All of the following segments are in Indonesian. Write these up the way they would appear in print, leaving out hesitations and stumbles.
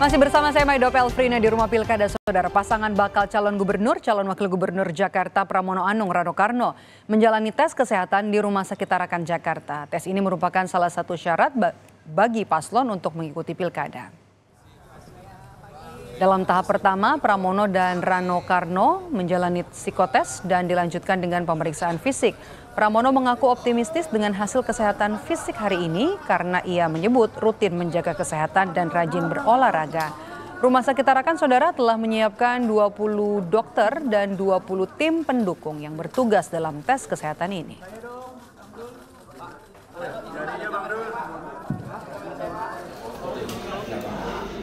Masih bersama saya Maido Pelfrina di rumah pilkada saudara. Pasangan bakal calon gubernur, calon wakil gubernur Jakarta Pramono Anung Rano Karno menjalani tes kesehatan di Rumah Sakit Tarakan Jakarta. Tes ini merupakan salah satu syarat bagi paslon untuk mengikuti pilkada. Dalam tahap pertama, Pramono dan Rano Karno menjalani psikotes dan dilanjutkan dengan pemeriksaan fisik. Pramono mengaku optimistis dengan hasil kesehatan fisik hari ini karena ia menyebut rutin menjaga kesehatan dan rajin berolahraga. Rumah Sakit Tarakan saudara telah menyiapkan 20 dokter dan 20 tim pendukung yang bertugas dalam tes kesehatan ini.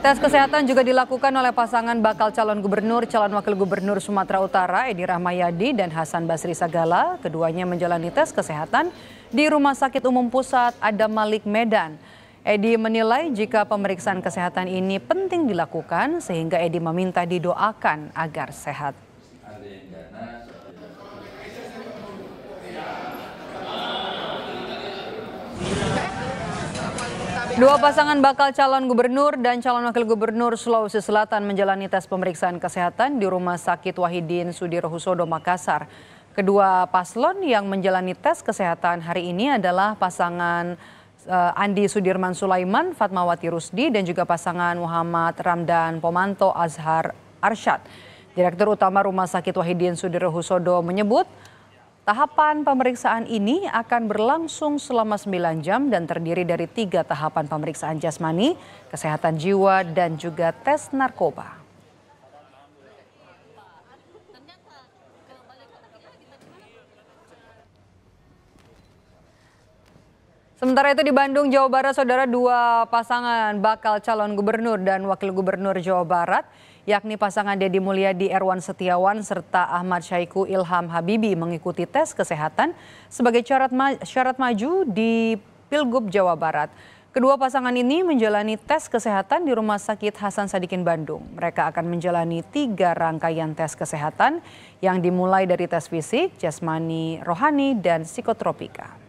Tes kesehatan juga dilakukan oleh pasangan bakal calon gubernur, calon wakil gubernur Sumatera Utara, Edi Rahmayadi dan Hasan Basri Sagala. Keduanya menjalani tes kesehatan di Rumah Sakit Umum Pusat Adam Malik Medan. Edi menilai jika pemeriksaan kesehatan ini penting dilakukan sehingga Edi meminta didoakan agar sehat. Dua pasangan bakal calon gubernur dan calon wakil gubernur Sulawesi Selatan menjalani tes pemeriksaan kesehatan di Rumah Sakit Wahidin Sudirohusodo Makassar. Kedua paslon yang menjalani tes kesehatan hari ini adalah pasangan Andi Sudirman Sulaiman, Fatmawati Rusdi dan juga pasangan Muhammad Ramdan Pomanto Azhar Arsyad. Direktur Utama Rumah Sakit Wahidin Sudirohusodo menyebut tahapan pemeriksaan ini akan berlangsung selama 9 jam dan terdiri dari 3 tahapan pemeriksaan jasmani, kesehatan jiwa, dan juga tes narkoba. Sementara itu di Bandung, Jawa Barat, saudara, dua pasangan bakal calon gubernur dan wakil gubernur Jawa Barat, yakni pasangan Deddy Mulyadi Erwan Setiawan serta Ahmad Syaiqo Ilham Habibi mengikuti tes kesehatan sebagai syarat maju di Pilgub Jawa Barat. Kedua pasangan ini menjalani tes kesehatan di Rumah Sakit Hasan Sadikin Bandung. Mereka akan menjalani 3 rangkaian tes kesehatan yang dimulai dari tes fisik, jasmani, rohani, dan psikotropika.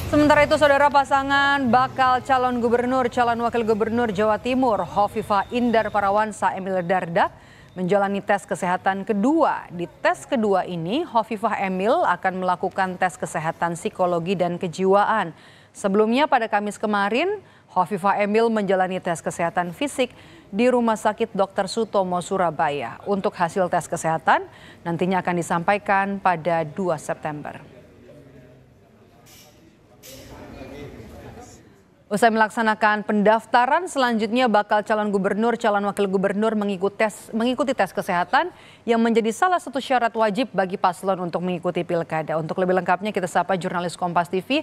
Sementara itu saudara, pasangan bakal calon gubernur, calon wakil gubernur Jawa Timur Hovifah Indar Parawansa Emil Dardak menjalani tes kesehatan kedua. Di tes kedua ini Hovifah Emil akan melakukan tes kesehatan psikologi dan kejiwaan. Sebelumnya pada Kamis kemarin Hovifah Emil menjalani tes kesehatan fisik di Rumah Sakit Dr. Sutomo Surabaya. Untuk hasil tes kesehatan nantinya akan disampaikan pada 2 September. Usai melaksanakan pendaftaran, selanjutnya bakal calon gubernur, calon wakil gubernur mengikuti tes kesehatan yang menjadi salah satu syarat wajib bagi paslon untuk mengikuti pilkada. Untuk lebih lengkapnya kita sapa jurnalis Kompas TV.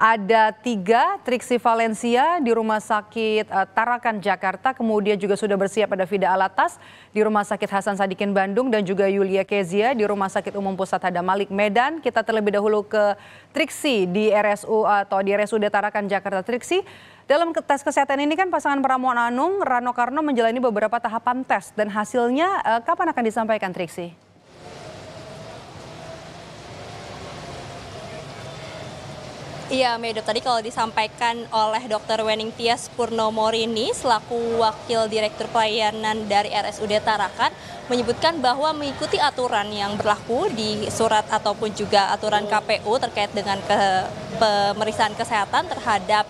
Ada 3, Triksi Valencia di Rumah Sakit Tarakan Jakarta, kemudian juga sudah bersiap ada Fida Alatas di Rumah Sakit Hasan Sadikin Bandung dan juga Yulia Kezia di Rumah Sakit Umum Pusat Adam Malik Medan. Kita terlebih dahulu ke Triksi di RSUD Tarakan Jakarta. Triksi, dalam tes kesehatan ini kan pasangan Pramono Anung Rano Karno menjalani beberapa tahapan tes dan hasilnya kapan akan disampaikan, Triksi? Iya, Medo, tadi kalau disampaikan oleh Dr. Wening Tias Purnomorini selaku Wakil Direktur Pelayanan dari RSUD Tarakan menyebutkan bahwa mengikuti aturan yang berlaku di surat ataupun juga aturan KPU terkait dengan pemeriksaan kesehatan terhadap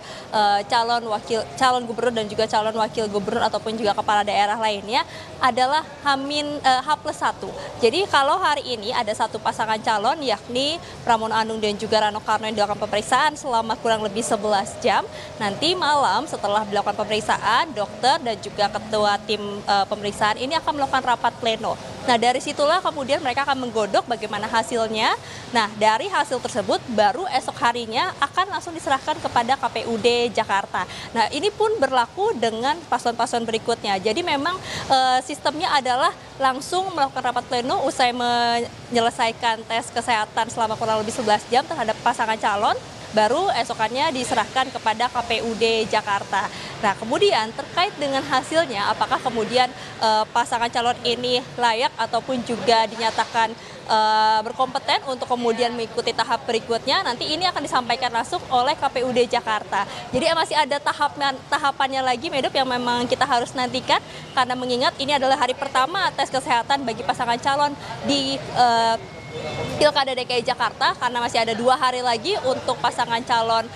calon gubernur dan juga calon wakil gubernur ataupun juga kepala daerah lainnya adalah H+1. Jadi kalau hari ini ada satu pasangan calon yakni Pramono Anung dan juga Rano Karno yang dilakukan pemeriksaan selama kurang lebih 11 jam. Nanti malam setelah dilakukan pemeriksaan, dokter dan juga ketua tim pemeriksaan ini akan melakukan rapat pleno. Nah, dari situlah kemudian mereka akan menggodok bagaimana hasilnya. Nah, dari hasil tersebut baru esok harinya akan langsung diserahkan kepada KPUD Jakarta. Nah, ini pun berlaku dengan paslon-paslon berikutnya. Jadi memang sistemnya adalah langsung melakukan rapat pleno usai menyelesaikan tes kesehatan selama kurang lebih 11 jam terhadap pasangan calon. Baru esokannya diserahkan kepada KPUD Jakarta. Nah, kemudian terkait dengan hasilnya, apakah kemudian pasangan calon ini layak ataupun juga dinyatakan berkompeten untuk kemudian mengikuti tahap berikutnya, nanti ini akan disampaikan langsung oleh KPUD Jakarta. Jadi masih ada tahapannya lagi, Medop, yang memang kita harus nantikan, karena mengingat ini adalah hari pertama tes kesehatan bagi pasangan calon di Pilkada DKI Jakarta, karena masih ada 2 hari lagi untuk pasangan calon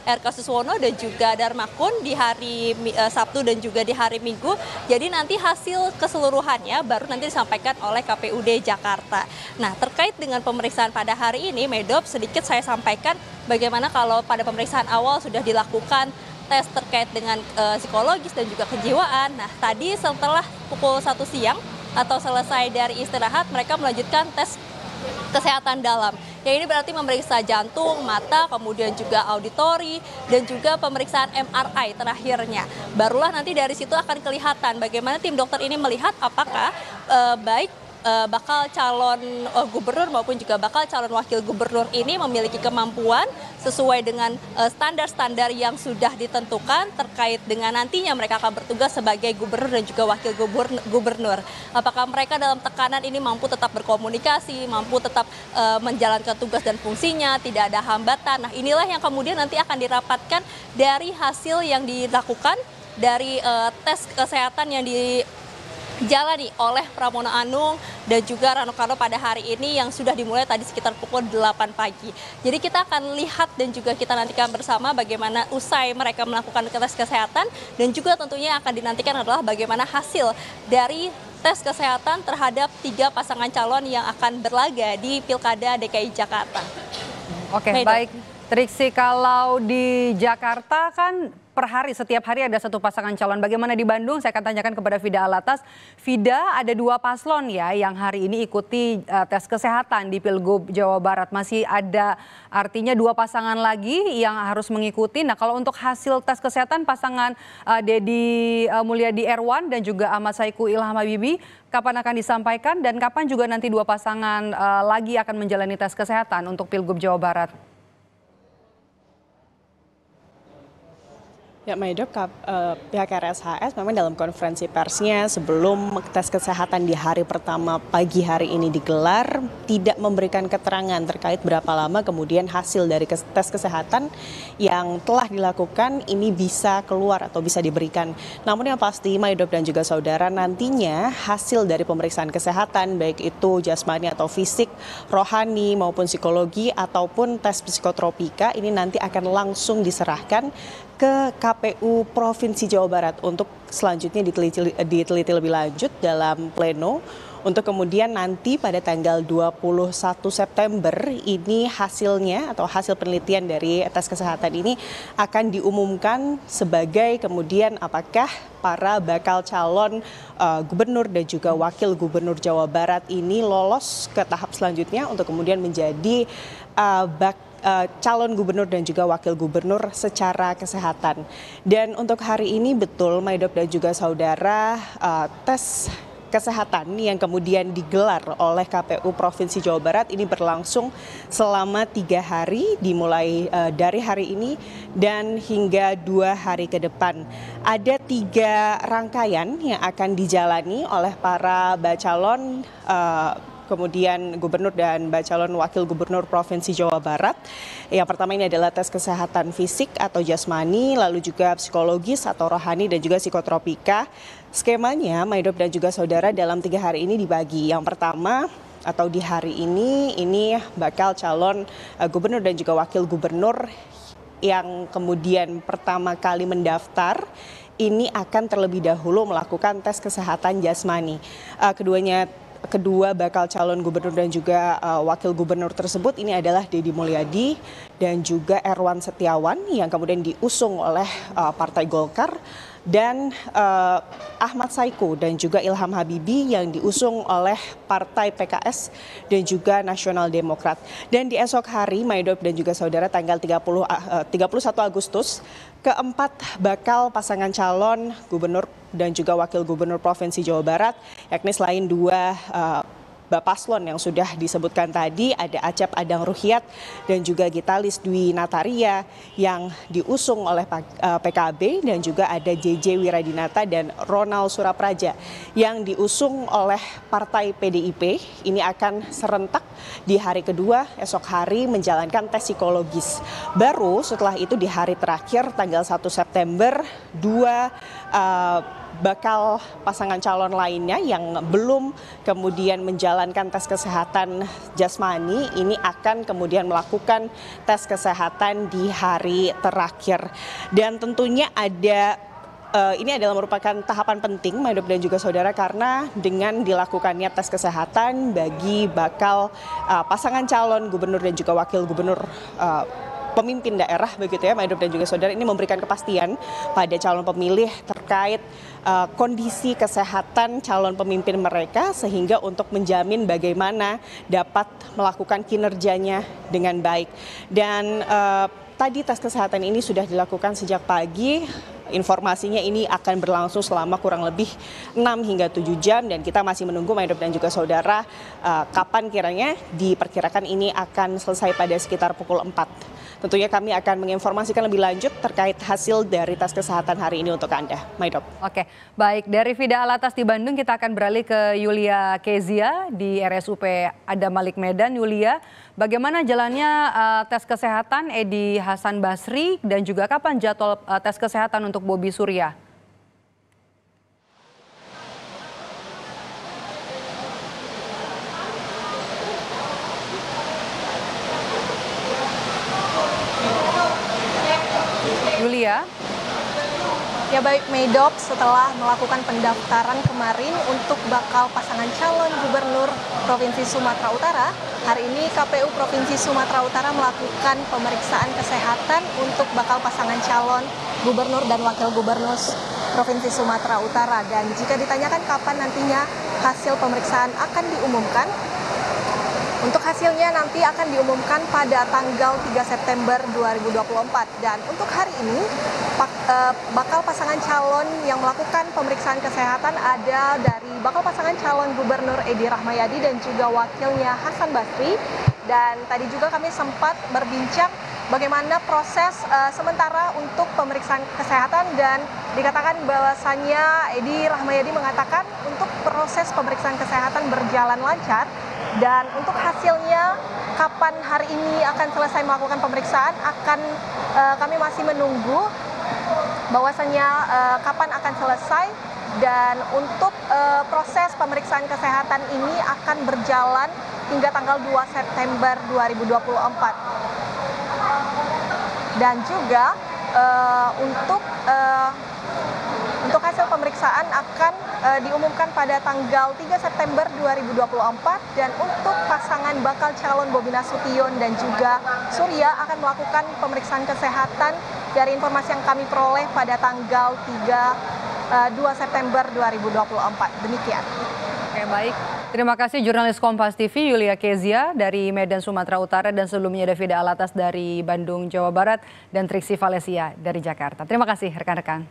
RK Suswono dan juga Darmakun di hari Sabtu dan juga di hari Minggu. Jadi nanti hasil keseluruhannya baru nanti disampaikan oleh KPUD Jakarta. Nah, terkait dengan pemeriksaan pada hari ini, Medop, sedikit saya sampaikan bagaimana kalau pada pemeriksaan awal sudah dilakukan tes terkait dengan psikologis dan juga kejiwaan. Nah, tadi setelah pukul 1 siang atau selesai dari istirahat, mereka melanjutkan tes kesehatan dalam. Ya, ini berarti memeriksa jantung, mata, kemudian juga auditori, dan juga pemeriksaan MRI terakhirnya. Barulah nanti dari situ akan kelihatan bagaimana tim dokter ini melihat apakah baik bakal calon gubernur maupun juga bakal calon wakil gubernur ini memiliki kemampuan sesuai dengan standar-standar yang sudah ditentukan terkait dengan nantinya mereka akan bertugas sebagai gubernur dan juga wakil gubernur. Apakah mereka dalam tekanan ini mampu tetap berkomunikasi, mampu tetap menjalankan tugas dan fungsinya, tidak ada hambatan. Nah, inilah yang kemudian nanti akan dirapatkan dari hasil yang dilakukan dari tes kesehatan yang dijalani oleh Pramono Anung dan juga Rano Karno pada hari ini yang sudah dimulai tadi sekitar pukul 8 pagi. Jadi kita akan lihat dan juga kita nantikan bersama bagaimana usai mereka melakukan tes kesehatan, dan juga tentunya akan dinantikan adalah bagaimana hasil dari tes kesehatan terhadap 3 pasangan calon yang akan berlaga di Pilkada DKI Jakarta. Oke, baik. Triksi, kalau di Jakarta kan per hari, setiap hari ada 1 pasangan calon. Bagaimana di Bandung? Saya akan tanyakan kepada Fida Alatas. Fida, ada 2 paslon ya yang hari ini ikuti tes kesehatan di Pilgub Jawa Barat. Masih ada artinya 2 pasangan lagi yang harus mengikuti. Nah, kalau untuk hasil tes kesehatan pasangan Deddy Mulyadi Erwan dan juga Ahmad Saiku Ilham Habibie, kapan akan disampaikan dan kapan juga nanti 2 pasangan lagi akan menjalani tes kesehatan untuk Pilgub Jawa Barat? Ya, Maidop, pihak RSHS memang dalam konferensi persnya sebelum tes kesehatan di hari pertama pagi hari ini digelar tidak memberikan keterangan terkait berapa lama kemudian hasil dari tes kesehatan yang telah dilakukan ini bisa keluar atau bisa diberikan. Namun yang pasti Maidop dan juga saudara, nantinya hasil dari pemeriksaan kesehatan baik itu jasmani atau fisik, rohani maupun psikologi ataupun tes psikotropika ini nanti akan langsung diserahkan ke KPU Provinsi Jawa Barat untuk selanjutnya diteliti lebih lanjut dalam pleno untuk kemudian nanti pada tanggal 21 September ini hasilnya atau hasil penelitian dari tes kesehatan ini akan diumumkan sebagai kemudian apakah para bakal calon gubernur dan juga wakil gubernur Jawa Barat ini lolos ke tahap selanjutnya untuk kemudian menjadi calon gubernur dan juga wakil gubernur secara kesehatan. Dan untuk hari ini betul Maidop dan juga saudara, tes kesehatan yang kemudian digelar oleh KPU Provinsi Jawa Barat ini berlangsung selama 3 hari dimulai dari hari ini dan hingga 2 hari ke depan. Ada 3 rangkaian yang akan dijalani oleh para bacalon kemudian gubernur dan bacalon wakil gubernur Provinsi Jawa Barat. Yang pertama ini adalah tes kesehatan fisik atau jasmani, lalu juga psikologis atau rohani dan juga psikotropika. Skemanya Maidop dan juga saudara dalam 3 hari ini dibagi. Yang pertama atau di hari ini bakal calon gubernur dan juga wakil gubernur yang kemudian pertama kali mendaftar ini akan terlebih dahulu melakukan tes kesehatan jasmani. Kedua bakal calon gubernur dan juga wakil gubernur tersebut ini adalah Deddy Mulyadi dan juga Erwan Setiawan yang kemudian diusung oleh Partai Golkar, dan Ahmad Saiku dan juga Ilham Habibie yang diusung oleh Partai PKS dan juga Nasional Demokrat. Dan di esok hari Maidop dan juga saudara tanggal 31 Agustus keempat bakal pasangan calon gubernur dan juga wakil gubernur Provinsi Jawa Barat, yakni selain 2 Paslon yang sudah disebutkan tadi, ada Acep Adang Ruhyat dan juga Gitalis Dwi Nataria yang diusung oleh PKB, dan juga ada JJ Wiradinata dan Ronald Surapraja yang diusung oleh Partai PDIP. Ini akan serentak di hari kedua esok hari menjalankan tes psikologis. Baru setelah itu di hari terakhir tanggal 1 September dua bakal pasangan calon lainnya yang belum kemudian menjalankan tes kesehatan jasmani ini akan kemudian melakukan tes kesehatan di hari terakhir. Dan tentunya ini adalah merupakan tahapan penting, Maidop dan juga saudara, karena dengan dilakukannya tes kesehatan bagi bakal pasangan calon gubernur dan juga wakil gubernur pemimpin daerah begitu ya, Maidop dan juga saudara, ini memberikan kepastian pada calon pemilih terkait kondisi kesehatan calon pemimpin mereka, sehingga untuk menjamin bagaimana dapat melakukan kinerjanya dengan baik. Dan tadi tes kesehatan ini sudah dilakukan sejak pagi. Informasinya ini akan berlangsung selama kurang lebih 6 hingga 7 jam, dan kita masih menunggu, Maidop dan juga saudara, kapan kiranya diperkirakan ini akan selesai pada sekitar pukul 4. Tentunya kami akan menginformasikan lebih lanjut terkait hasil dari tes kesehatan hari ini untuk Anda, Maidop. Oke, baik. Dari Fida Alatas di Bandung, kita akan beralih ke Yulia Kezia di RSUP Adam Malik Medan. Yulia, bagaimana jalannya tes kesehatan Edi Hasan Basri, dan juga kapan jadwal tes kesehatan untuk Bobi Surya? Yulia. Ya baik, Maidop, setelah melakukan pendaftaran kemarin untuk bakal pasangan calon gubernur Provinsi Sumatera Utara, hari ini KPU Provinsi Sumatera Utara melakukan pemeriksaan kesehatan untuk bakal pasangan calon gubernur dan wakil gubernur Provinsi Sumatera Utara. Dan jika ditanyakan kapan nantinya hasil pemeriksaan akan diumumkan, untuk hasilnya nanti akan diumumkan pada tanggal 3 September 2024. Dan untuk hari ini, bakal pasangan calon yang melakukan pemeriksaan kesehatan ada dari bakal pasangan calon gubernur Edi Rahmayadi dan juga wakilnya Hasan Basri. Dan tadi juga kami sempat berbincang bagaimana proses sementara untuk pemeriksaan kesehatan, dan dikatakan bahwasannya Edi Rahmayadi mengatakan untuk proses pemeriksaan kesehatan berjalan lancar. Dan untuk hasilnya kapan hari ini akan selesai melakukan pemeriksaan kami masih menunggu bahwasannya kapan akan selesai. Dan untuk proses pemeriksaan kesehatan ini akan berjalan hingga tanggal 2 September 2024. Dan juga untuk hasil pemeriksaan akan diumumkan pada tanggal 3 September 2024, dan untuk pasangan bakal calon Bobi Nasution dan juga Surya akan melakukan pemeriksaan kesehatan dari informasi yang kami peroleh pada tanggal 2 September 2024. Demikian. Oke, baik. Terima kasih jurnalis Kompas TV Yulia Kezia dari Medan, Sumatera Utara, dan sebelumnya ada Fida Alatas dari Bandung, Jawa Barat, dan Triksi Valesia dari Jakarta. Terima kasih rekan-rekan.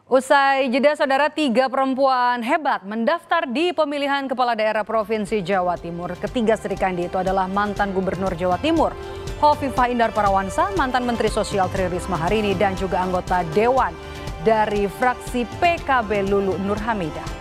Usai jeda, saudara, 3 perempuan hebat mendaftar di pemilihan kepala daerah Provinsi Jawa Timur. Ketiga Sri Kandi itu adalah mantan Gubernur Jawa Timur Hovifah Indar Parawansa, mantan Menteri Sosial Tri Risma Harini, dan juga anggota Dewan dari fraksi PKB Lulu Nur Hamidah.